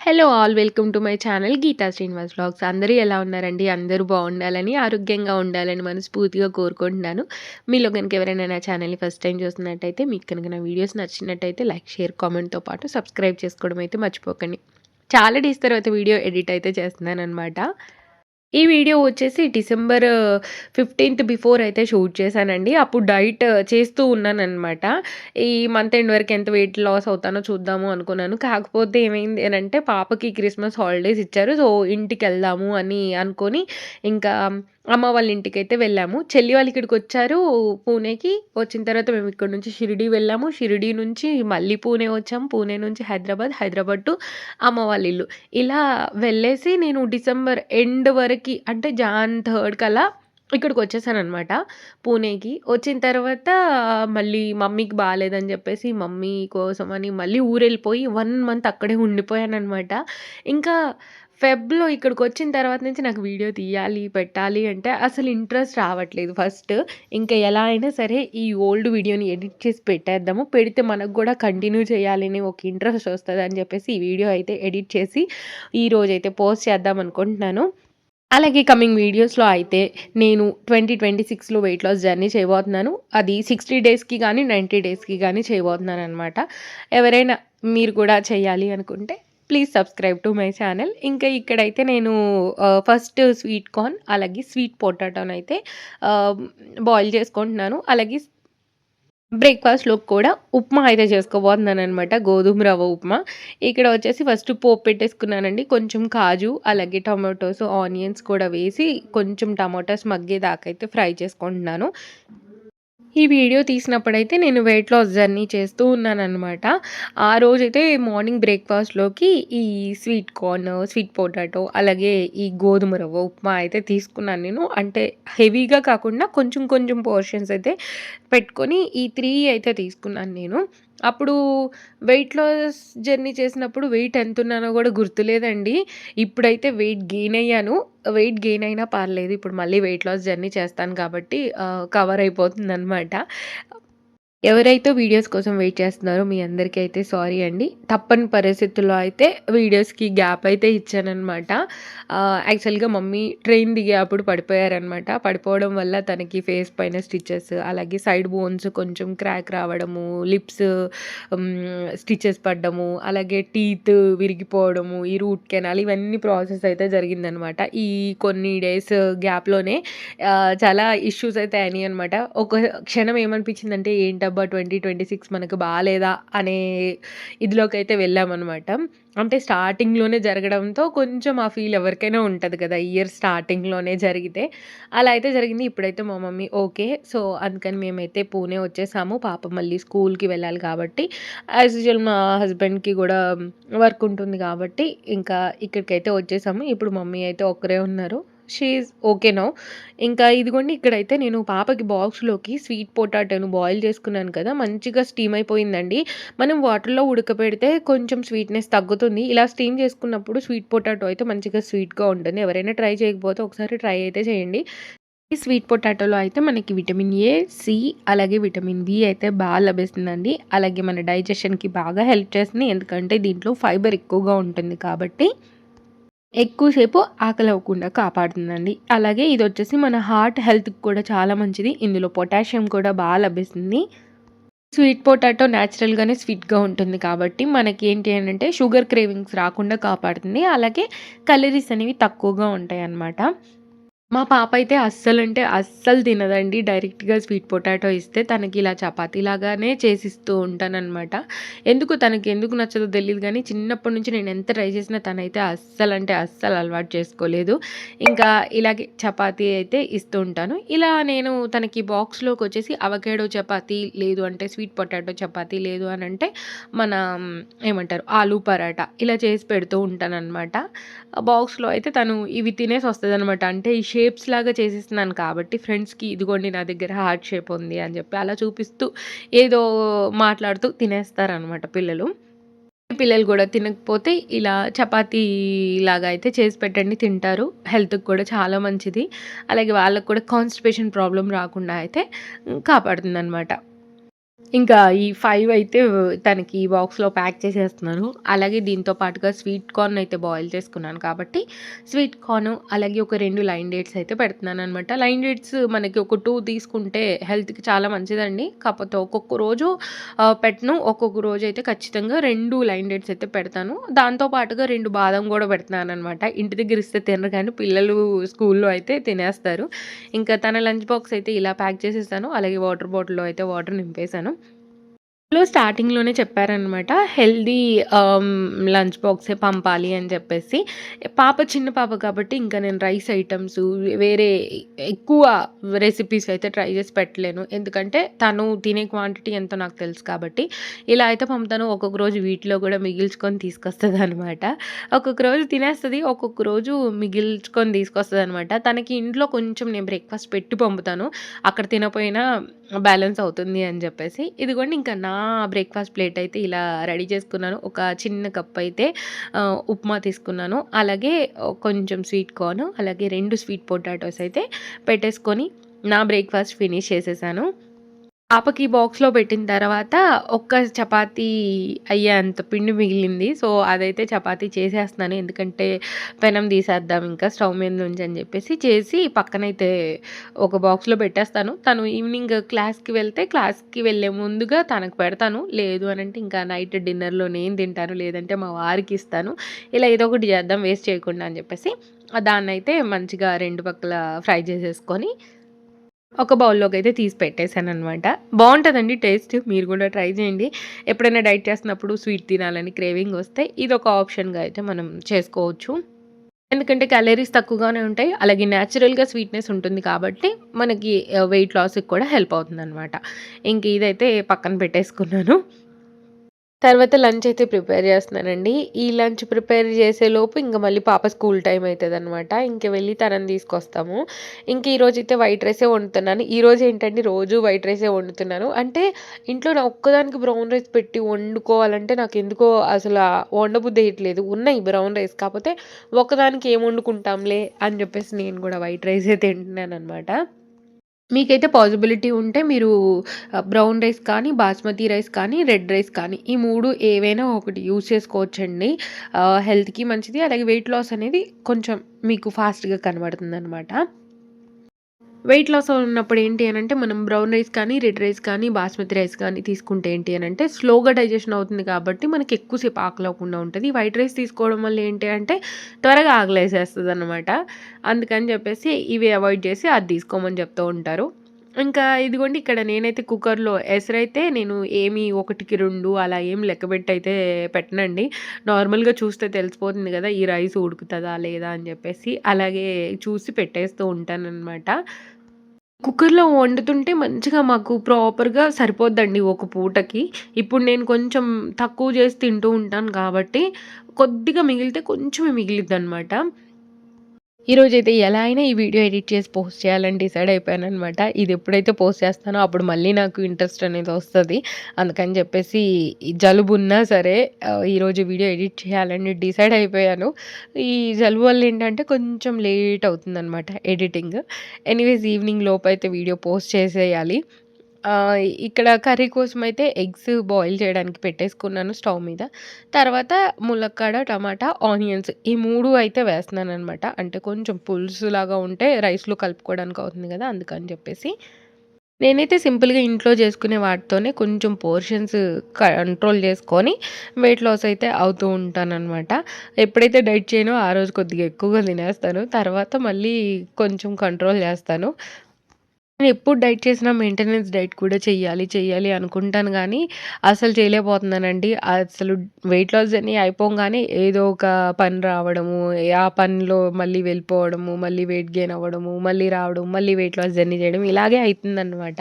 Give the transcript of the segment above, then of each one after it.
Hello all welcome to my channel Geetha Srinivas vlogs. అందరూ ఎలా ఉన్నారండి? అందరూ బాగుండాలని, ఆరోగ్యంగా ఉండాలని మనస్ఫూర్తిగా కోరుకుంటున్నాను. మీలో గనుక ఎవరైనా నా ఛానల్‌ని ఫస్ట్ టైమ్ చూస్తున్నట్టయితే, మీకు కనుక నా వీడియోస్ నచ్చినట్టయితే లైక్, షేర్, కామెంట్‌తో పాటు సబ్స్క్రైబ్ చేసుకోవడం అయితే మర్చిపోకండి. చాలా డేస్ తర్వాత వీడియో ఎడిట్ అయితే చేస్తున్నాననమాట. ఈ వీడియో వచ్చేసి డిసెంబర్ 15థ్ బిఫోర్ అయితే షూట్ చేశానండి. అప్పుడు డైట్ చేస్తూ ఉన్నాననమాట. ఈ మంత్ ఎండ్ వరకు ఎంత వెయిట్ లాస్ అవుతానో చూద్దాము అనుకున్నాను. కాకపోతే ఏమైంది అనంటే పాపకి క్రిస్మస్ హాలిడేస్ ఇచ్చారు. సో, ఇంటికెళ్దాము అని అనుకోని ఇంకా అమ్మ వాళ్ళ ఇంటికైతే వెళ్ళాము. చెల్లి వాళ్ళు ఇక్కడికొచ్చారు పూణేకి. వచ్చిన తర్వాత మేము ఇక్కడి నుంచి షిరిడీ వెళ్ళాము. షిరిడీ నుంచి మళ్ళీ పూణే వచ్చాము. పూణే నుంచి హైదరాబాద్, హైదరాబాద్ టు అమ్మ వాళ్ళ ఇల్లు. ఇలా వెళ్ళేసి నేను డిసెంబర్ ఎండ్ వరకి అంటే జాన్ 3 కల్లా ఇక్కడికొచ్చేసాననమాట పూణేకి. వచ్చిన తర్వాత మళ్ళీ మమ్మీకి బాలేదని జెప్పేసి మమ్మీ కోసమని మళ్ళీ ఊరెళ్ళిపోయి 1 మంత్ అక్కడే ఉండిపోయాననమాట. ఇంకా ఫెబ్‌లో ఇక్కడికొచ్చిన తర్వాత నుంచి నాకు వీడియో తీయాలి, పెట్టాలి అంటే అసలు ఇంట్రెస్ట్ రావట్లేదు ఫస్ట్. ఇంకా ఎలా అయినా సరే ఈ ఓల్డ్ వీడియోని ఎడిట్ చేసి పెట్టేద్దాము. పెడితే మనకు గూడా కంటిన్యూ చేయాలని ఒక ఇంట్రెస్ట్ వస్తదని జెప్పేసి ఈ వీడియో అయితే ఎడిట్ చేసి ఈరోజైతే పోస్ట్ చేద్దాం అనుకుంటున్నాను. అలాగే కమింగ్ వీడియోస్‌లో అయితే నేను 2026లో వెయిట్ లాస్ జర్నీ చేయబోతున్నాను. అది 60 డేస్‌కి గానీ, 90 డేస్‌కి గానీ చేయబోతున్నాననమాట. ఎవరైనా మీరు కూడా చేయాలి అనుకుంటే please subscribe to my channel. ఇంకా ఇక్కడైతే నేను ఫస్ట్ స్వీట్ కార్న్ అలాగే స్వీట్ పొటాటోనైతే ఆహ్, బాయిల్ చేసుకుంటున్నాను. అలాగే బ్రేక్‌ఫాస్ట్‌లోకి కూడా ఉప్మా అయితే చేసుకోబోతున్నాననమాట. గోధుమ రవ్వ ఉప్మా. ఇక్కడ వచ్చేసి ఫస్ట్ పోపు పెట్టేసుకున్నానండి. కొంచెం కాజు, అలాగే టొమాటోస్, ఆనియన్స్ కూడా వేసి కొంచెం టమాటాస్ మగ్గేదాకా అయితే ఫ్రై చేసుకుంటున్నాను. ఈ వీడియో తీసినప్పుడైతే నేను వెయిట్ లాస్ జర్నీ చేస్తూ ఉన్నాననమాట. ఆ రోజైతే మార్నింగ్ బ్రేక్‌ఫాస్ట్‌లోకి ఈ స్వీట్ కార్న్, స్వీట్ పొటాటో అలాగే ఈ గోధుమ రవ్వ ఉప్మా అయితే తీసుకున్నాను నేను. అంటే హెవీగా కాకుండా కొంచెం కొంచెం పోర్షన్స్ అయితే పెట్టుకొని ఈ 3 అయితే తీసుకున్నాను నేను. అప్పుడు వెయిట్ లాస్ జర్నీ చేసినప్పుడు వెయిట్ ఎంతున్నానో గూడా గుర్తులేదండి. ఇప్పుడైతే వెయిట్ గెయిన్ అయ్యాను. వెయిట్ గెయిన్ అయినా పర్లేదు. ఇప్పుడు మళ్ళీ వెయిట్ లాస్ జర్నీ చేస్తాను కాబట్టి కవర్ అయిపోతుందనమాట. ఎవరైతే వీడియోస్ కోసం వెయిట్ చేస్తున్నారో మీ అందరికీ అయితే సారీ అండి. తప్పని పరిస్థితుల్లో అయితే వీడియోస్‌కి గ్యాప్ అయితే ఇచ్చాననమాట. యాక్చువల్‌గా మమ్మీ ట్రైన్ దిగేప్పుడు పడిపోయారనమాట. పడిపోవడం వల్ల తనకి ఫేస్ పైన స్టిచెస్, అలాగే సైడ్ బోన్స్ కొంచెం క్రాక్ రావడము, లిప్స్ హ్మ్, స్టిచెస్ పడ్డము, అలాగే టీత్ విరిగిపోవడము, ఈ రూట్ కెనాల్ ఇవన్నీ ప్రాసెస్ అయితే జరిగిందనమాట. ఈ కొన్ని డేస్ గ్యాప్‌లోనే చాలా ఇష్యూస్ అయితే అయినాయనమాట. ఒక క్షణం ఏమనిపించిందంటే ఏంటబ్బా 2026 మనకు బాలేదా అనే ఇదిలోకైతే వెళ్ళామనమాట. అంటే స్టార్టింగ్‌లోనే జరగడంతో కొంచెం ఆ ఫీల్ ఎవరికైనా ఉంటది కదా! ఇయర్ స్టార్టింగ్‌లోనే జరిగితే. అలా అయితే జరిగింది. ఇప్పుడైతే మా మమ్మీ ఓకే. సో, అందుకని మేమైతే పూణే వచ్చేసాము. పాప మళ్ళీ స్కూల్‌కి వెళ్ళాలి కాబట్టి, యాజ్ యూజువల్ మా హస్బెండ్‌కి గూడా వర్క్ ఉంటుంది కాబట్టి, ఇంకా ఇక్కడికైతే వచ్చేసాము. ఇప్పుడు మమ్మీ అయితే ఒక్కరే ఉన్నారు. She is okay now. ఇంకా ఇదిగోండి ఇక్కడైతే నేను పాపకి బాక్స్‌లోకి స్వీట్ పొటాటోను బాయిల్ చేసుకున్నాను కదా! మంచిగా స్టీమ్ అయిపోయిందండి. మనం వాటర్‌లో ఉడకబెడితే కొంచెం స్వీట్‌నెస్ తగ్గుతుంది. ఇలా స్టీమ్ చేసుకున్నప్పుడు స్వీట్ పొటాటో అయితే మంచిగా స్వీట్‌గా ఉంటుంది. ఎవరైనా ట్రై చేయకపోతే ఒకసారి ట్రై అయితే చేయండి. ఈ స్వీట్ పొటాటోలో అయితే మనకి విటమిన్ ఏ, సి అలాగే విటమిన్ బి అయితే బాగా లభిస్తుందండి. అలాగే మన డైజెషన్‌కి బాగా హెల్ప్ చేస్తుంది. ఎందుకంటే దీంట్లో ఫైబర్ ఎక్కువగా ఉంటుంది కాబట్టి ఎక్కువ సేపు ఆకలవ్వకుండా కాపాడుతుందండి. అలాగే ఇదొచ్చేసి మన హార్ట్ హెల్త్‌కి కూడా చాలా మంచిది. ఇందులో పొటాషియం కూడా లభిస్తుంది. స్వీట్ పొటాటో నేచురల్‌గానే స్వీట్‌గా ఉంటుంది కాబట్టి మనకేంటి అనంటే షుగర్ క్రేవింగ్స్ రాకుండా కాపాడుతుంది. అలాగే కలోరీస్ అనేవి తక్కువగా ఉంటాయన్నమాట. మా పాప అయితే అస్సలంటే అస్సలు తినదండి. డైరెక్ట్‌గా స్వీట్ పొటాటో ఇస్తే తనకి ఇలా చపాతీలాగానే చేసిస్తూ ఉంటాననమాట. తనకెందుకు నచ్చదో తెలీదు గానీ చిన్నప్పటి నుంచి నేను ఎంత ట్రై చేసినా తనైతే అస్సలంటే అస్సలు అలవాటు చేసుకోలేదు. ఇంకా ఇలాగే చపాతీ అయితే ఇస్తూ ఉంటాను. ఇలా నేను తనకి బాక్స్‌లోకొచ్చేసి అవకాడో చపాతీ, లేదు అంటే స్వీట్ పొటాటో చపాతీ, లేదు అనంటే మన ఏమంటారు ఆలు పరాటా ఇలా చేసి పెడుతూ ఉంటాననమాట. బాక్స్‌లో అయితే తను ఇవి తినేసొస్తదనమాట. అంటే ఈ షేప్స్ లాగా చేసేస్తున్నాను కాబట్టి ఫ్రెండ్స్‌కి ఇదిగోండి నా దగ్గర హార్ట్ షేప్ ఉంది అని జెప్పి అలా చూపిస్తూ ఏదో మాట్లాడుతూ తినేస్తారనమాట పిల్లలు. పిల్లలు గూడా తినకపోతే ఇలా చపాతీ లాగా అయితే చేసి పెట్టండి తింటారు. హెల్త్‌కి కూడా చాలా మంచిది. అలాగే వాళ్ళకి కూడా కాన్‌స్టిపేషన్ ప్రాబ్లమ్ రాకుండా అయితే కాపాడుతుందనమాట. ఇంకా ఈ 5 అయితే తనకి బాక్స్‌లో ప్యాక్ చేసేస్తున్నాను. అలాగే దీంతో పాటుగా స్వీట్ కార్న్ అయితే బాయిల్ చేసుకున్నాను కాబట్టి, స్వీట్ కార్న్ అలాగే ఒక 2 లైన్ డేట్స్ అయితే పెడుతున్నాననమాట. లైన్ డేట్స్ మనకి ఒక 2 తీసుకుంటే హెల్త్‌కి చాలా మంచిదండి. కాకపోతే ఒక్కొక్క రోజు పెట్టను. ఒక్కొక్క రోజైతే ఖచ్చితంగా 2 లైన్ డేట్స్ అయితే పెడతాను. దాంతో పాటుగా 2 బాదం గూడా పెడుతున్నాననమాట. ఇంటి దగ్గర ఇస్తే తినరు కానీ పిల్లలు స్కూల్‌లో అయితే తినేస్తారు. ఇంకా తన లంచ్ బాక్స్ అయితే ఇలా ప్యాక్ చేసేసాను. అలాగే వాటర్ బాటిల్‌లో అయితే వాటర్ నింపేసాను. స్టార్టింగ్‌లోనే చెప్పారనమాట. హెల్తీ లంచ్ బాక్సే పంపాలి అని చెప్పేసి. పాప చిన్న పాప కాబట్టి ఇంకా నేను రైస్ ఐటెమ్స్ వేరే ఎక్కువ రెసిపీస్ అయితే ట్రై చేసి పెట్టలేను. ఎందుకంటే తను తినే క్వాంటిటీ ఎంతో నాకు తెలుసు కాబట్టి. ఇలా అయితే పంపుతాను. ఒక్కొక్క రోజు వీటిలో కూడా మిగిల్చుకొని తీసుకొస్తదనమాట. ఒక్కొక్క రోజు తినేస్తది. ఒక్కొక్క రోజు మిగిల్చుకొని తీసుకొస్తదనమాట. తనకి ఇంట్లో కొంచెం నేను బ్రేక్‌ఫాస్ట్ పెట్టి పంపుతాను. అక్కడ తినపోయినా బ్యాలెన్స్ అవుతుంది అని జెప్పేసి. ఇదిగోండి ఇంకా నా బ్రేక్‌ఫాస్ట్ ప్లేట్ అయితే ఇలా రెడీ చేసుకున్నాను. ఒక చిన్న కప్ అయితే ఉప్మా తీసుకున్నాను. అలాగే కొంచెం స్వీట్ కార్న్, అలాగే 2 స్వీట్ పొటాటోస్ అయితే పెట్టేసుకొని నా బ్రేక్‌ఫాస్ట్ ఫినిష్ చేసేసాను. పాపకి బాక్స్‌లో పెట్టిన తర్వాత ఒక్క చపాతీ అయ్యేంత పిండి మిగిలింది. సో, అదైతే చపాతీ చేసేస్తున్నాను. ఎందుకంటే పెనం తీసేద్దాం ఇంకా స్టవ్ మీద నుంచి అని చెప్పేసి చేసి పక్కనైతే ఒక బాక్స్‌లో పెట్టేస్తాను. తను ఈవినింగ్ క్లాస్‌కి వెళ్ళే ముందుగా తనకు పెడతాను. లేదు అనంటే ఇంకా నైట్ డిన్నర్‌లో నేను తింటాను. లేదంటే మా వారికిస్తాను. ఇలా ఏదో ఒకటి చేద్దాం వేస్ట్ చేయకుండా అని చెప్పేసి దాన్నైతే మంచిగా 2 పక్కల ఫ్రై చేసేసుకొని ఒక బౌల్‌లోకైతే తీసి పెట్టేసాననమాట. బావుంటదండి టేస్ట్. మీరు గూడా ట్రై చేయండి. ఎప్పుడైనా డైట్ చేస్తున్నప్పుడు స్వీట్ తినాలని క్రేవింగ్ వస్తే ఇదొక ఆప్షన్‌గా అయితే మనం చేసుకోవచ్చు. ఎందుకంటే క్యాలరీస్ తక్కువగానే ఉంటాయి. అలాగే నేచురల్‌గా స్వీట్‌నెస్ ఉంటుంది కాబట్టి మనకి వెయిట్ లాస్‌కి కూడా హెల్ప్ అవుతుందనమాట. ఇంక ఇదైతే పక్కన పెట్టేసుకున్నాను. తర్వాత లంచ్ అయితే ప్రిపేర్ చేస్తున్నానండి. ఈ లంచ్ ప్రిపేర్ చేసేలోపు ఇంక మళ్ళీ పాప స్కూల్ టైమ్ అయితదనమాట. ఇంక వెళ్ళి తనని తీసుకొస్తాము. ఇంక ఈరోజైతే వైట్ రైసే వండుతున్నాను. ఈరోజు ఏంటంటే రోజు వైట్ రైసే వండుతున్నాను. అంటే ఇంట్లో నా ఒక్కదానికి బ్రౌన్ రైస్ పెట్టి వండుకోవాలంటే నాకెందుకో వండబుద్ధేయట్లేదు. ఉన్నాయి బ్రౌన్ రైస్. కాపోతే ఒక్కదానికి ఏం వండుకుంటాంలే అని చెప్పేసి నేను కూడా వైట్ రైసే తింటున్నాననమాట. మీకైతే పాజిబిలిటీ ఉంటే మీరు బ్రౌన్ రైస్ కానీ, బాస్మతి రైస్ కానీ, రెడ్ రైస్ కానీ ఈ 3 ఏవైనా ఒకటి యూజ్ చేసుకోవచ్చండి. హెల్త్‌కి మంచిది. అలాగే వెయిట్ లాస్ అనేది కొంచెం మీకు ఫాస్ట్‌గా కనబడుతుందనమాట. వెయిట్ లాస్ ఉన్నప్పుడు ఏంటి అనంటే, మనం బ్రౌన్ రైస్ కానీ, రెడ్ రైస్ కానీ, బాస్మతి రైస్ కానీ తీసుకుంటే ఏంటి అనంటే, స్లోగా డైజెషన్ అవుతుంది కాబట్టి, మనకి ఎక్కువ సేపు ఆకలవ్వకుండా ఉంటది. వైట్ రైస్ తీసుకోవడం వల్ల ఏంటి అంటే, త్వరగా ఆకలేసేస్తదనమాట. అందుకని చెప్పేసి ఇవి అవాయిడ్ చేసి అది తీసుకోమని చెప్తూ ఉంటారు. ఇంకా ఇదిగోండి ఇక్కడ నేనైతే కుక్కర్‌లో ఎసరైతే నేను ఏమి 1కి 2 అలా ఏం లెక్కబెట్టయితే పెట్టనండి. నార్మల్‌గా చూస్తే తెలిసిపోతుంది గదా! ఈ రైస్ ఉడుకుతదా లేదా అని జెప్పేసి. అలాగే చూసి పెట్టేస్తూ ఉంటాననమాట. కుక్కర్‌లో వండుతుంటే మంచిగా మాకు ప్రాపర్‌గా సరిపోద్దండి ఒక పూటకి. ఇప్పుడు నేను కొంచెం తక్కువ చేసి తింటూ ఉంటాను కాబట్టి, కొద్దిగా మిగిలితే కొంచెమే మిగిలిద్దనమాట. ఈరోజైతే ఎలా అయినా ఈ వీడియో ఎడిట్ చేసి పోస్ట్ చేయాలని డిసైడ్ అయిపోయాననమాట. ఇది ఎప్పుడైతే పోస్ట్ చేస్తానో అప్పుడు మళ్ళీ నాకు ఇంట్రెస్ట్ అనేది వస్తది. అందుకని చెప్పేసి ఈ జలుబున్నా సరే ఈరోజు వీడియో ఎడిట్ చేయాలని డిసైడ్ అయిపోయాను. ఈ జలుబు వల్ల ఏంటంటే కొంచెం లేట్ అవుతుందనమాట ఎడిటింగ్. ఎనీవేస్ ఈవినింగ్ లోపైతే వీడియో పోస్ట్ చేసేయాలి. ఇక్కడ కర్రీ కోసమైతే ఎగ్స్ బాయిల్ చేయడానికి పెట్టేసుకున్నాను స్టవ్ మీద. తర్వాత ములక్కాడ, టమాటా, ఆనియన్స్ ఈ 3 అయితే వేస్తున్నాననమాట. అంటే కొంచెం పులుసులాగా ఉంటే రైస్‌లో కలుపుకోవడానికి అవుతుంది గదా! అందుకని చెప్పేసి. నేనైతే సింపుల్‌గా ఇంట్లో చేసుకునే వాటితోనే కొంచెం పోర్షన్స్ కంట్రోల్ చేసుకొని వెయిట్ లాస్ అయితే అవుతూ ఉంటాననమాట. ఎప్పుడైతే డైట్ చేయనో ఆ రోజు కొద్దిగా ఎక్కువగా తినేస్తాను. తర్వాత మళ్ళీ కొంచెం కంట్రోల్ చేస్తాను. నేనెప్పుడు డైట్ చేసినా మెయింటెనెన్స్ డైట్ కూడా చెయ్యాలి అనుకుంటాను గానీ, అసలు చేయలేకపోతున్నానండి. అసలు వెయిట్ లాస్ జర్నీ అయిపోంగానే ఏదో ఒక పని రావడము, ఆ పనిలో మళ్ళీ వెళ్ళిపోవడము, మళ్ళీ వెయిట్ గెయిన్ అవ్వడము, మళ్ళీ రావడం, మళ్ళీ వెయిట్ లాస్ జర్నీ చేయడం ఇలాగే అయితుందనమాట.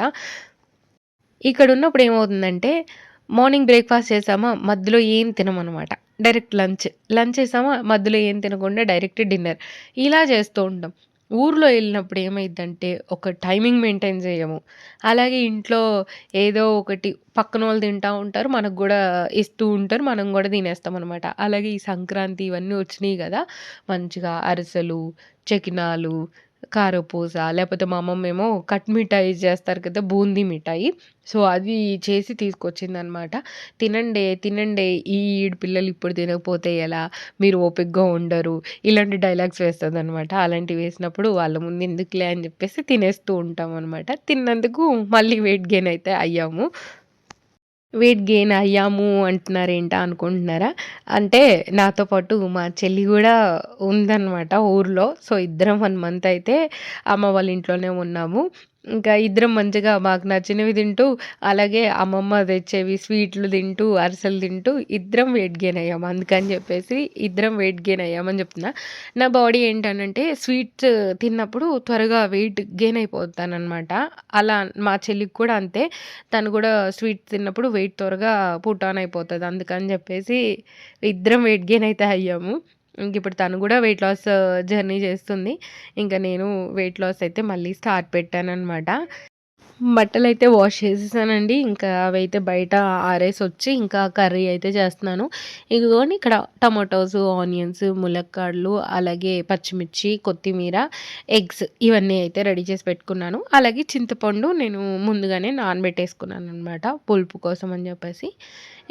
ఇక్కడున్నప్పుడు ఏమవుతుందంటే, మార్నింగ్ బ్రేక్‌ఫాస్ట్ చేశామా, మధ్యలో ఏం తినమనమాట. Direct lunch. లంచ్ చేశామా, మధ్యలో ఏం తినకుండా డైరెక్ట్ డిన్నర్. ఇలా చేస్తూ ఉంటాం. ఊర్లో ఎళ్ళినప్పుడు ఏమైద్దంటే, ఒక టైమింగ్ మెయింటైన్ జేయము. అలాగే ఇంట్లో ఏదో ఒకటి పక్కనోళ్ళు తింటా ఉంటారు. మనకు గూడా ఇస్తూ ఉంటారు. మనం గూడా తినేస్తామనమాట. అలాగే ఈ సంక్రాంతి ఇవన్నీ వచ్చినియి గదా! మంచిగా అరిసెలు, చెకినాలు, కారపూస లేపోతే మా అమ్మమ్మేమో కట్ మిఠాయి చేస్తారు కదా! బూందీ మిఠాయి. సో, అది చేసి తీసుకొచ్చిందనమాట. "తినండే, తినండే ఈ ఈడు పిల్లలు ఇప్పుడు తినకపోతే ఎలా? మీరు ఓపికగా ఉండరు." ఇలాంటి డైలాగ్స్ వేస్తదనమాట. అలాంటివి వేసినప్పుడు వాళ్ళ ముందు ఎందుకులే అని చెప్పేసి తినేస్తూ ఉంటామనమాట. తిన్నందుకు మళ్ళీ వెయిట్ గెయిన్ అయితే అయ్యాము. వెయిట్ గెయిన్ అయ్యాము అంటున్నారేంటా అనుకుంటున్నారా? అంటే నాతో పాటు మా చెల్లి గూడా ఉందనమాట ఊర్లో. సో, ఇద్దరం 1 మంత్ అయితే అమ్మ వాళ్ళ ఇంట్లోనే ఉన్నాము. ఇంకా ఇద్దరం మంచిగా మాకు నచ్చినవి తింటూ, అలాగే అమ్మమ్మ తెచ్చేవి స్వీట్లు తింటూ, అరిసెలు తింటూ ఇద్దరం వెయిట్ గెయిన్ అయ్యాము. అందుకని చెప్పేసి ఇద్దరం వెయిట్ గెయిన్ అయ్యామని చెప్తున్నా. నా బాడీ ఏంటనంటే స్వీట్స్ తిన్నప్పుడు త్వరగా వెయిట్ గెయిన్ అయిపోతాననమాట. అలా మా చెల్లికి కూడా అంతే. తను గూడా స్వీట్స్ తిన్నప్పుడు వెయిట్ త్వరగా పుట్ ఆన్ అయిపోతది. అందుకని జెప్పేసి ఇద్దరం వెయిట్ గెయిన్ అయితే అయ్యాము. ఇంకిప్పుడు తను గూడా వెయిట్ లాస్ జర్నీ చేస్తుంది. ఇంక నేను వెయిట్ లాస్ అయితే మళ్ళీ స్టార్ట్ పెట్టాననమాట. బట్టలైతే వాష్ చేసేసానండి. ఇంకా అవైతే బయట ఆరేసొచ్చి ఇంకా కర్రీ అయితే చేస్తున్నాను. ఇదిగోండి ఇక్కడ టమాటోసు, ఆనియన్స్, ములక్కాడలు, అలాగే పచ్చిమిర్చి, కొత్తిమీర, ఎగ్స్ ఇవన్నీ అయితే రెడీ చేసి పెట్టుకున్నాను. అలాగే చింతపండు నేను ముందుగానే నానబెట్టేసుకున్నాననమాట పులుపు కోసం అని చెప్పేసి.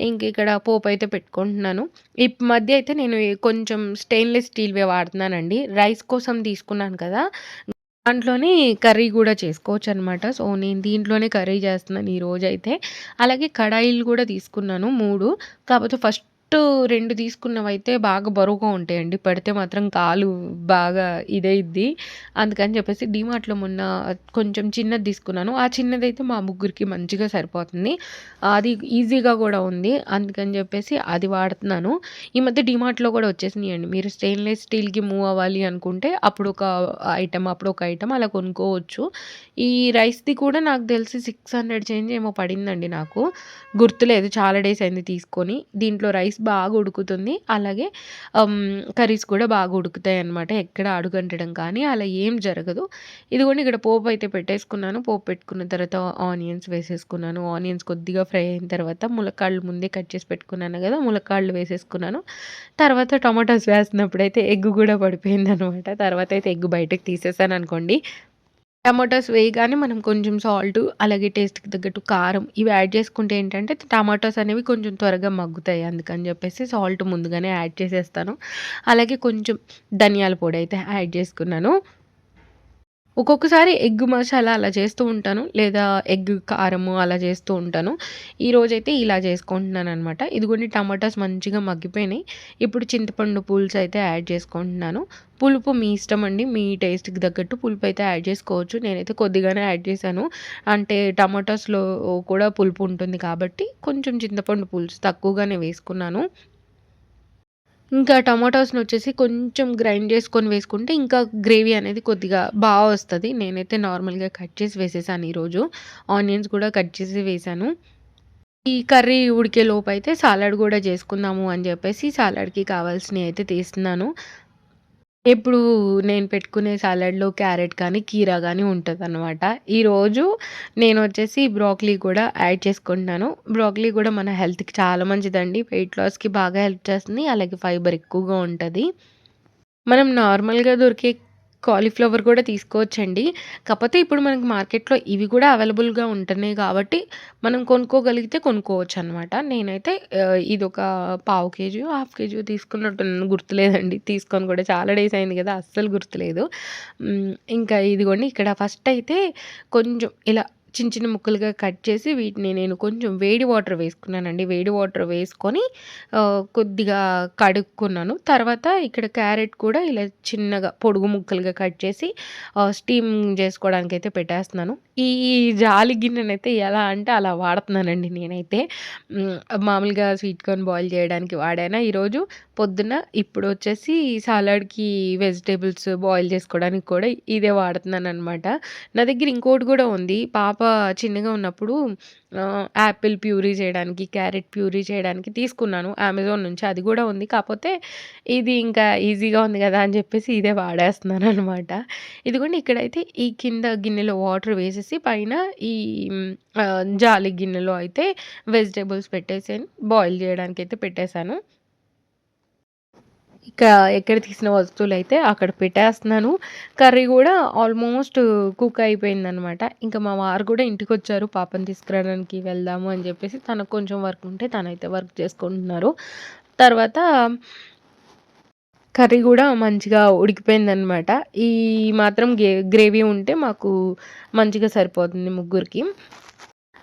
ఇంకిక్కడ పోపయితే పెట్టుకుంటున్నాను. ఈ మధ్య అయితే నేను కొంచెం స్టెయిన్‌లెస్ స్టీల్‌వే వాడుతున్నానండి. రైస్ కోసం తీసుకున్నాను కదా! దాంట్లోనే కర్రీ గూడా చేసుకోవచ్చనమాట. సో, నేను దీంట్లోనే కర్రీ చేస్తున్నాను ఈరోజైతే. అలాగే కడాయిలు గూడా తీసుకున్నాను 3. కాపోతే ఫస్ట్ 2 తీసుకున్నవైతే బాగా బరువుగా ఉంటాయండి. పెడితే మాత్రం కాలు బాగా ఇదయిద్ది. అందుకని చెప్పేసి డీమార్ట్‌లో మొన్న కొంచెం చిన్నది తీసుకున్నాను. ఆ చిన్నదైతే మా ముగ్గురికి మంచిగా సరిపోతుంది. అది ఈజీగా గూడా ఉంది. అందుకని జెప్పేసి అది వాడుతున్నాను. ఈ మధ్య డీమార్ట్‌లో గూడా వచ్చేసినియండి. మీరు స్టెయిన్‌లెస్ స్టీల్‌కి మూవ్ అవ్వాలి అనుకుంటే అప్పుడొక ఐటెమ్, అప్పుడొక ఐటెమ్ అలా కొనుక్కోవచ్చు. ఈ రైస్‌ది కూడా నాకు తెలిసి 600 చేంజ్ ఏమో పడిందండి నాకు. గుర్తులేదు చాలా డేస్ అయింది తీసుకొని. దీంట్లో రైస్ బాగా ఉడుకుతుంది. అలాగే కర్రీస్ కూడా బాగా ఉడుకుతాయన్నమాట. ఎక్కడ అడుగంటడం కానీ అలా ఏం జరగదు. ఇదిగోండి ఇక్కడ పోపు అయితే పెట్టేసుకున్నాను. పోపు పెట్టుకున్న తర్వాత ఆనియన్స్ వేసేసుకున్నాను. ఆనియన్స్ కొద్దిగా ఫ్రై అయిన తర్వాత ములక్కాడలు ముందే కట్ చేసి పెట్టుకున్నాను గదా! ములక్కాడలు వేసేసుకున్నాను. తర్వాత టమాటాస్ వేస్తున్నప్పుడైతే ఎగ్ గూడా పడిపోయిందనమాట. తర్వాతయితే ఎగ్ బయటకి తీసేసాననుకోండి. టమాటాస్ వేయగానే మనం కొంచెం సాల్టు, అలాగే టేస్ట్‌కి తగ్గట్టు కారం ఇవి యాడ్ చేసుకుంటే ఏంటంటే టమాటాస్ అనేవి కొంచెం త్వరగా మగ్గుతాయి. అందుకని జెప్పేసి సాల్ట్ ముందుగానే యాడ్ చేసేస్తాను. అలాగే కొంచెం ధనియాల పొడైతే యాడ్ చేసుకున్నాను. ఒక్కొక్కసారి ఎగ్ మసాలా అలా చేస్తూ ఉంటాను. లేదా ఎగ్ కారము అలా చేస్తూ ఉంటాను. ఈరోజైతే ఇలా చేసుకుంటున్నాననమాట. ఇదిగోండి టమాటాస్ మంచిగా మగ్గిపోయినాయి. ఇప్పుడు చింతపండు పులుసయితే యాడ్ చేసుకుంటున్నాను. పులుపు మీ ఇష్టమండి. మీ టేస్ట్‌కి తగ్గట్టు పులుపయితే యాడ్ చేసుకోవచ్చు. నేనైతే కొద్దిగానే యాడ్ చేశాను. అంటే టమాటాస్‌లో కూడా పులుపు ఉంటుంది కాబట్టి కొంచెం చింతపండు పులుసు తక్కువగానే వేసుకున్నాను. ఇంకా టమాటోస్‌నొచ్చేసి కొంచెం గ్రైండ్ చేసుకొని వేసుకుంటే ఇంకా గ్రేవీ అనేది కొద్దిగా వస్తది. నేనైతే నార్మల్‌గా కట్ చేసి వేసేసాను ఈరోజు. ఆనియన్స్ కూడా కట్ చేసి వేశాను. ఈ కర్రీ ఉడికే లోపైతే సాలడ్ గూడా చేసుకుందాము అని జెప్పేసి సాలడ్‌కి కావాల్సినయి అయితే తీస్తున్నాను. ఇప్పుడు నేను పెట్టుకునే సాలడ్‌లో క్యారెట్ కానీ, కీరా గానీ ఉంటదనమాట. ఈరోజు నేనొచ్చేసి బ్రోకలీ కూడా యాడ్ చేసుకుంటున్నాను. బ్రోకలీ గూడా మన హెల్త్‌కి చాలా మంచిదండి. వెయిట్ లాస్‌కి బాగా హెల్ప్ చేస్తుంది. అలాగే ఫైబర్ ఎక్కువగా ఉంటది. మనం నార్మల్‌గా దొరికే కాలీఫ్లవర్ కూడా తీసుకోవచ్చండి. కాపోతే ఇప్పుడు మనకి మార్కెట్‌లో ఇవి కూడా అవైలబుల్‌గా ఉంటున్నాయి కాబట్టి, మనం కొనుక్కోగలిగితే కొనుక్కోవచ్చనమాట. నేనైతే ఇదొక పావు కేజీయో, హాఫ్ కేజీయో తీసుకున్నట్టున్నాను గుర్తులేదండి. తీసుకొని కూడా చాలా డేస్ అయింది కదా! అస్సలు గుర్తులేదు. ఇంకా ఇదిగోండి ఇక్కడ ఫస్టయితే కొంచెం ఇలా చిన్న చిన్న ముక్కలుగా కట్ చేసి వీటిని నేను కొంచెం వేడి వాటర్ వేసుకున్నానండి. వేడి వాటర్ వేసుకొని కొద్దిగా కడుక్కున్నాను. తర్వాత ఇక్కడ క్యారెట్ కూడా ఇలా చిన్నగా పొడుగు ముక్కలుగా కట్ చేసి స్టీమ్ చేసుకోవడానికైతే పెట్టేస్తున్నాను. ఈ జాలి గిన్నెనైతే ఎలా అంటే అలా వాడుతున్నానండి నేనైతే. హ్మ్. మామూలుగా స్వీట్ కార్న్ బాయిల్ చేయడానికి వాడానా ఈరోజు. పొద్దున ఇప్పుడొచ్చేసి సాలడ్‌కి వెజిటబుల్స్ బాయిల్ చేసుకోవడానికి కూడా ఇదే వాడుతున్నాననమాట. నా దగ్గర ఇంకోటి గూడా ఉంది. పాప చిన్నగా ఉన్నప్పుడు యాపిల్ ప్యూరీ చేయడానికి, క్యారెట్ ప్యూరీ చేయడానికి తీసుకున్నాను అమెజాన్ నుంచి. అది గూడా ఉంది. కాపోతే ఇది ఇంకా ఈజీగా ఉంది గదా! అని జెప్పేసి ఇదే వాడేస్తున్నాననమాట. ఇదిగోండి ఇక్కడైతే ఈ కింద గిన్నెలో వాటర్ వేసేసి పైన ఈ జాలి గిన్నెలో అయితే వెజిటబుల్స్ పెట్టేసాను. బాయిల్ జేయడానికైతే పెట్టేసాను. ఇక ఎక్కడ తీసిన వస్తువులైతే అక్కడ పెట్టేస్తున్నాను. కర్రీ గూడా ఆల్మోస్ట్ కుక్ అయిపోయిందనమాట. ఇంక మా వారు గూడా ఇంటికొచ్చారు పాపని తీసుకురావడానికి వెళ్దాము అని జెప్పేసి. తనకు కొంచెం వర్క్ ఉంటే తనైతే వర్క్ చేసుకుంటున్నారు. తర్వాత కర్రీ గూడా మంచిగా ఉడికిపోయిందనమాట. ఈ మాత్రం గ్రేవీ ఉంటే మాకు మంచిగా సరిపోతుంది ముగ్గురికి.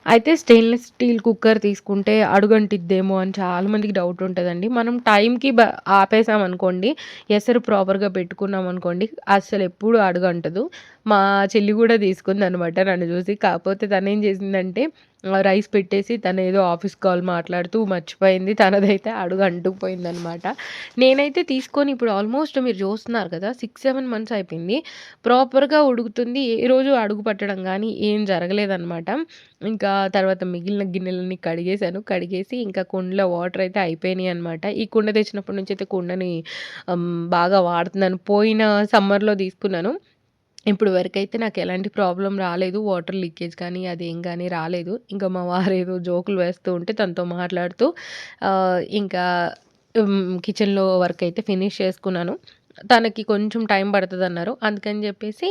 అయితే స్టెయిన్‌లెస్ స్టీల్ కుక్కర్ తీసుకుంటే అడుగంటిద్దేమో అని చాలా మందికి డౌట్ ఉంటదండి. మనం టైంకి ఆపేసామనుకోండి, ఎసరు ప్రాపర్‌గా పెట్టుకున్నామనుకోండి, అస్సలెప్పుడు అడుగంటదు. మా చెల్లి గూడా తీసుకుందనమాట నన్ను జూసి. కాకపోతే తనేం చేసిందంటే రైస్ పెట్టేసి తనేదో ఆఫీస్ కాల్ మాట్లాడుతూ మర్చిపోయింది. తనదైతే అడుగు అంటుకుపోయిందనమాట. నేనైతే తీసుకొని ఇప్పుడు ఆల్మోస్ట్ మీరు చూస్తున్నారు కదా! 6, 7 మంత్స్ అయిపోయింది. ప్రాపర్‌గా ఉడుకుతుంది. ఏ రోజు అడుగు పట్టడం గానీ ఏం జరగలేదనమాట. ఇంకా తర్వాత మిగిలిన గిన్నెలన్నీ కడిగేశాను. కడిగేసి ఇంకా కుండలో వాటర్ అయితే అయిపోయినాయనమాట. ఈ కుండ తెచ్చినప్పటి నుంచి అయితే కుండని బాగా వాడుతున్నాను. పోయిన సమ్మర్‌లో తీసుకున్నాను. ఇప్పుడు వరకైతే నాకెలాంటి ప్రాబ్లమ్ రాలేదు. వాటర్ లీకేజ్ కానీ, అదేం గానీ రాలేదు. ఇంకా మా వారేదో జోకులు వేస్తూ ఉంటే తనతో మాట్లాడుతూ ఇంకా కిచెన్‌లో వర్కయితే ఫినిష్ చేసుకున్నాను. తనకి కొంచెం టైం పడతదన్నారు. అందుకని జెప్పేసి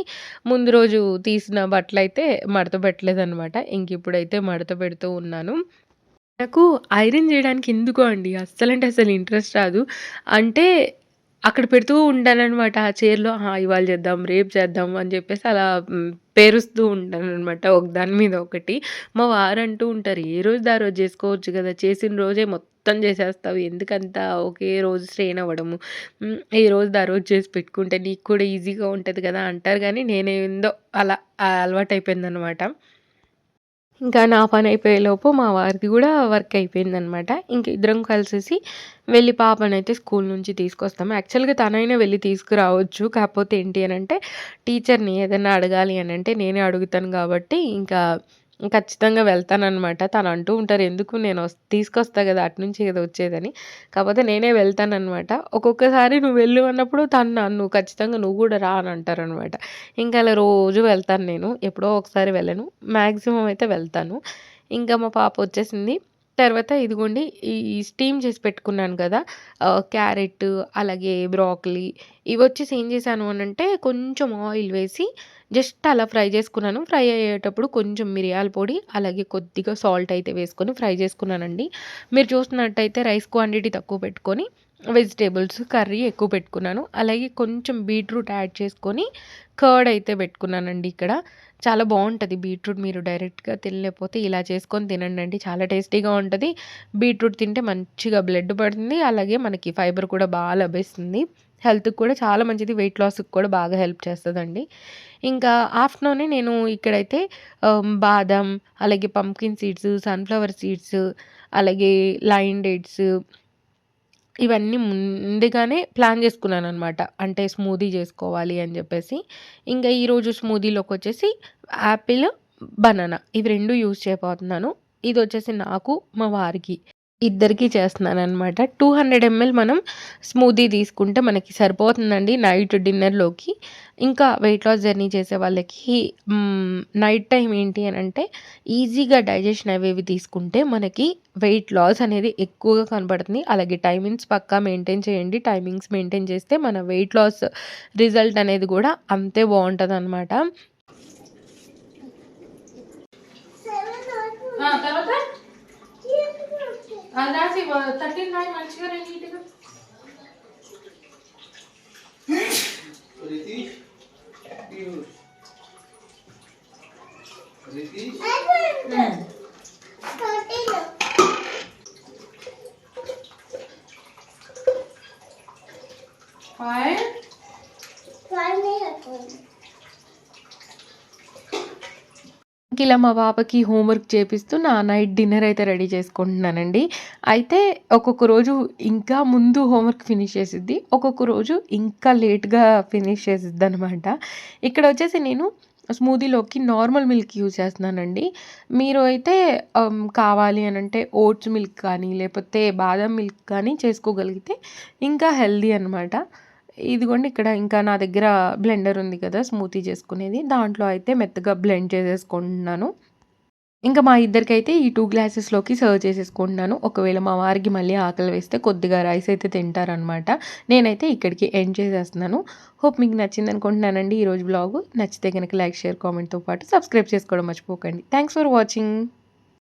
ముందు రోజు తీసిన బట్టలైతే మడత పెట్టలేదనమాట. ఇంకిప్పుడైతే మడత పెడుతూ ఉన్నాను. నాకు ఐరన్ జేయడానికి ఎందుకో అండి అస్సలంటే అసలు ఇంట్రెస్ట్ రాదు. అంటే అక్కడ పెడుతూ ఉంటాననమాట ఆ చైర్‌లో. ఇవాళ చేద్దాం, రేపు చేద్దాం అని జెప్పేసి అలా పేరుస్తూ ఉంటాననమాట ఒకదాని మీద ఒకటి. మా వారంటూ ఉంటారు, "ఏ రోజుది ఆ రోజు జేసుకోవచ్చు గదా! చేసిన రోజే మొత్తం జేసేస్తావు. ఎందుకంత ఒకే రోజు స్ట్రెయిన్ అవ్వడము. ఏ రోజుది ఆ రోజు చేసి పెట్టుకుంటే నీకు కూడా ఈజీగా ఉంటది గదా!" అంటారు గానీ నేనేందో అలా అలవాటయిపోయిందనమాట. ఇంకా నా పనయిపోయేలోపు మా వారిది గూడా వర్క్ అయిపోయిందనమాట. ఇంక ఇద్దరం కలిసేసి వెళ్లి పాపనైతే స్కూల్ నుంచి తీసుకొస్తాము. యాక్చువల్‌గా తనైనా వెళ్లి తీసుకురావచ్చు. కాకపోతే ఏంటి అనంటే టీచర్‌ని ఏదన్నా అడగాలి అనంటే నేనే అడుగుతాను గాబట్టి ఇంకా ఖచ్చితంగా వెళ్తాననమాట. తనంటూ ఉంటారు, "ఎందుకు నేను తీసుకొస్తా గదా! అటునుంచే గదా వచ్చేదని." కాపోతే నేనే వెళ్తాననమాట. ఒక్కొక్కసారి "నువ్వు వెళ్ళు" అన్నప్పుడు తను నన్ను ఖచ్చితంగా "నువ్వు గూడా రా" అని అంటారనమాట. ఇంక అలా రోజు వెళ్తాను నేను. ఎప్పుడో ఒకసారి వెళ్ళను. మాక్సిమం అయితే వెళ్తాను. ఇంకా మా పాపొచ్చేసింది. తర్వాత ఇదిగోండి ఈ స్టీమ్ చేసి పెట్టుకున్నాను గదా! క్యారెట్ అలాగే బ్రోకలీ ఇవొచ్చేసి ఏం చేశాను అనంటే కొంచెం ఆయిల్ వేసి జస్ట్ అలా ఫ్రై చేసుకున్నాను. ఫ్రై అయ్యేటప్పుడు కొంచెం మిరియాల పొడి, అలాగే కొద్దిగా సాల్ట్ అయితే వేసుకొని ఫ్రై చేసుకున్నానండి. మీరు చూస్తున్నట్టయితే రైస్ క్వాంటిటీ తక్కువ పెట్టుకొని, వెజిటబుల్స్ కర్రీ ఎక్కువ పెట్టుకున్నాను. అలాగే కొంచెం బీట్రూట్ యాడ్ చేసుకొని, కర్డ్ అయితే పెట్టుకున్నానండి ఇక్కడ. చాలా బావుంటది బీట్రూట్ మీరు డైరెక్ట్‌గా తినలేకపోతే ఇలా చేసుకొని తినండండి. చాలా టేస్టీగా ఉంటది. బీట్రూట్ తింటే మంచిగా బ్లడ్ పడుతుంది. అలాగే మనకి ఫైబర్ కూడా లభిస్తుంది. హెల్త్‌కి కూడా చాలా మంచిది. వెయిట్ లాస్‌కి కూడా బాగా హెల్ప్ చేస్తదండి. ఇంకా ఆఫ్టర్‌నూనే నేను ఇక్కడైతే బాదం, అలాగే పంప్కిన్ సీడ్స్, సన్‌ఫ్లవర్ సీడ్స్, అలాగే లయన్ డేట్స్ ఇవన్నీ ముందుగానే ప్లాన్ జేసుకున్నాననమాట. అంటే స్మూదీ జేసుకోవాలి అని జెప్పేసి. ఇంక ఈరోజు స్మూదీలోకొచ్చేసి యాపిల్, బనానా ఇవి 2 యూజ్ చేయబోతున్నాను. ఇదొచ్చేసి నాకు, మా వారికి ఇద్దరికీ చేస్తున్నాననమాట. 200 ఎంఎల్ మనం స్మూదీ తీసుకుంటే మనకి సరిపోతుందండి నైట్ డిన్నర్‌లోకి. ఇంకా వెయిట్ లాస్ జర్నీ చేసే వాళ్ళకి నైట్ టైమ్ ఏంటి అనంటే ఈజీగా డైజెషన్ అవేవి తీసుకుంటే మనకి వెయిట్ లాస్ అనేది ఎక్కువగా కనపడుతుంది. అలాగే టైమింగ్స్ పక్కా మెయింటైన్ చేయండి. టైమింగ్స్ మెయింటైన్ చేస్తే మన వెయిట్ లాస్ రిజల్ట్ అనేది గూడా అంతే బావుంటదనమాట. తర్వాత రాసి 13 రాయి మంచిగా నీట్‌గా. రితీష్ పీయూష్ రితీష్ 5 ఇలా మా పాపకి హోంవర్క్ చేపిస్తూ నా నైట్ డిన్నర్ అయితే రెడీ చేసుకుంటున్నానండి. అయితే ఒక్కొక్క రోజు ఇంకా ముందు హోంవర్క్ ఫినిష్ చేసిద్ది. ఒక్కొక్క రోజు ఇంకా లేట్‌గా ఫినిష్ చేసిద్దనమాట. ఇక్కడ వచ్చేసి నేను స్మూదీలోకి నార్మల్ మిల్క్ యూజ్ చేస్తున్నానండి. మీరు అయితే కావాలి అనంటే ఓట్స్ మిల్క్ కానీ, లేపోతే బాదం మిల్క్ కానీ చేసుకోగలిగితే ఇంకా హెల్తీ అనమాట. ఇదిగోండి ఇక్కడ ఇంకా నా దగ్గర బ్లెండర్ ఉంది కదా! స్మూతీ చేసుకునేది. దాంట్లో అయితే మెత్తగా బ్లెండ్ చేసేసుకుంటున్నాను. ఇంకా మా ఇద్దరికైతే ఈ 2 గ్లాసెస్‌లోకి సర్వ్ చేసేసుకుంటున్నాను. ఒకవేళ మా వారికి మళ్ళీ ఆకలి వేస్తే కొద్దిగా రైస్ అయితే తింటారనమాట. నేనైతే ఇక్కడికి ఎండ్ చేసేస్తున్నాను. హోప్ మీకు నచ్చిందనుకుంటున్నానండి ఈరోజు వ్లాగు. నచ్చితే గనక లైక్, షేర్, కామెంట్‌తో పాటు సబ్స్క్రైబ్ చేసుకోవడం మర్చిపోకండి. Thanks for watching.